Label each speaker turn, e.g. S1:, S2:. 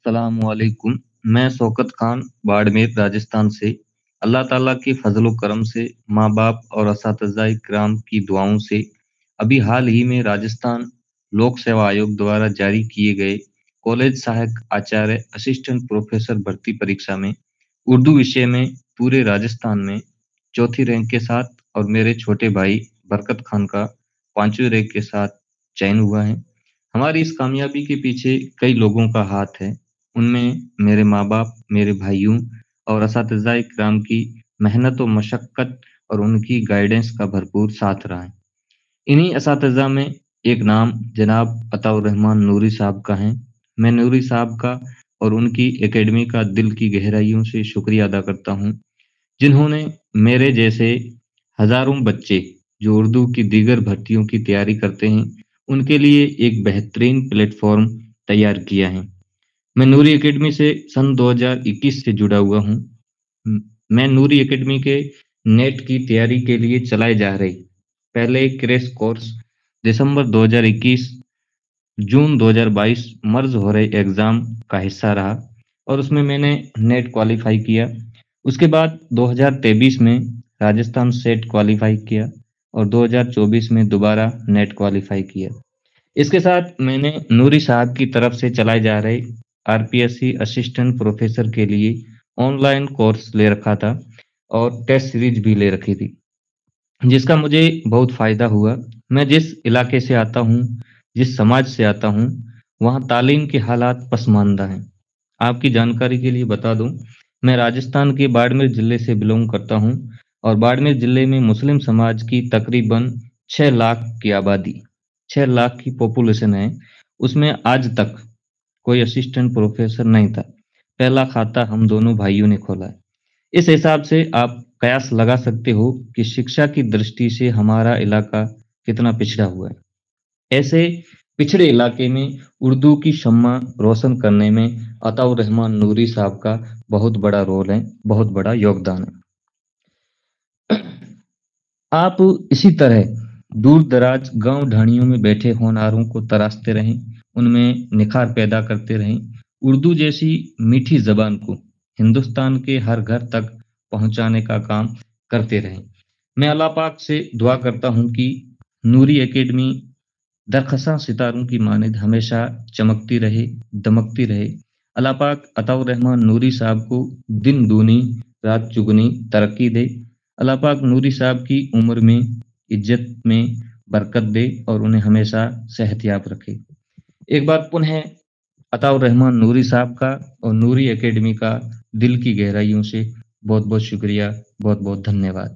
S1: अस्सलाम वालेकुम। मैं शौकत खान बाड़मेर राजस्थान से अल्लाह ताला के फजल व करम से माँ बाप और असातिज़ाए किराम की दुआओं से अभी हाल ही में राजस्थान लोक सेवा आयोग द्वारा जारी किए गए कॉलेज सहायक आचार्य असिस्टेंट प्रोफेसर भर्ती परीक्षा में उर्दू विषय में पूरे राजस्थान में चौथी रैंक के साथ और मेरे छोटे भाई बरकत खान का पांचवी रैंक के साथ चयन हुआ है। हमारी इस कामयाबी के पीछे कई लोगों का हाथ है। उनमें मेरे माँ-बाप, मेरे भाइयों और असातिज़ाए किराम की मेहनत व मशक्कत और उनकी गाइडेंस का भरपूर साथ रहा है। इन्हीं असातिज़ा में एक नाम जनाब अताउर रहमान नूरी साहब का है। मैं नूरी साहब का और उनकी एकेडमी का दिल की गहराइयों से शुक्रिया अदा करता हूँ, जिन्होंने मेरे जैसे हज़ारों बच्चे जो उर्दू की दीगर भर्तियों की तैयारी करते हैं, उनके लिए एक बेहतरीन प्लेटफ़ॉर्म तैयार किया है। मैं नूरी एकेडमी से सन 2021 से जुड़ा हुआ हूँ। मैं नूरी एकेडमी के नेट की तैयारी के लिए चलाए जा रहे पहले क्रैश कोर्स दिसंबर 2021 जून 2022 मर्ज हो रहे एग्ज़ाम का हिस्सा रहा और उसमें मैंने नेट क्वालीफाई किया। उसके बाद 2023 में राजस्थान सेट क्वालीफाई किया और 2024 में दोबारा नेट क्वालीफाई किया। इसके साथ मैंने नूरी साहब की तरफ से चलाए जा रहे आरपीएससी असिस्टेंट प्रोफेसर के लिए ऑनलाइन कोर्स ले रखा था और टेस्ट सीरीज भी ले रखी थी, जिसका मुझे बहुत फ़ायदा हुआ। मैं जिस इलाके से आता हूँ, जिस समाज से आता हूँ, वहाँ तालीम के हालात पसमानदा हैं। आपकी जानकारी के लिए बता दूँ, मैं राजस्थान के बाड़मेर ज़िले से बिलॉन्ग करता हूँ और बाड़मेर ज़िले में मुस्लिम समाज की तकरीबन 6 लाख की आबादी 6 लाख की पॉपुलेशन है। उसमें आज तक कोई असिस्टेंट प्रोफेसर नहीं था। पहला खाता हम दोनों भाइयों ने खोला है। इस हिसाब से आप कयास लगा सकते हो कि शिक्षा की दृष्टि से हमारा इलाका कितना पिछड़ा हुआ है। ऐसे पिछड़े इलाके में उर्दू की शम्मा रोशन करने में अताउर रहमान नूरी साहब का बहुत बड़ा रोल है, बहुत बड़ा योगदान है। आप इसी तरह दूर-दराज गाँव ढाणियों में बैठे होनहारों को तराशते रहें, उनमें निखार पैदा करते रहें। उर्दू जैसी मीठी ज़बान को हिंदुस्तान के हर घर तक पहुँचाने का काम करते रहें। मैं अल्लाह पाक से दुआ करता हूँ कि नूरी एकेडमी दरख़्शां सितारों की मानिंद हमेशा चमकती रहे, दमकती रहे। अल्लाह पाक अताउर रहमान नूरी साहब को दिन दूनी, रात चुगनी तरक्की दे। अल्लाह पाक नूरी साहब की उम्र में, इज़्ज़त में बरकत दे और उन्हें हमेशा सेहतयाब रखे। एक बार पुनः अताउर रहमान नूरी साहब का और नूरी एकेडमी का दिल की गहराइयों से बहुत-बहुत शुक्रिया, बहुत-बहुत धन्यवाद।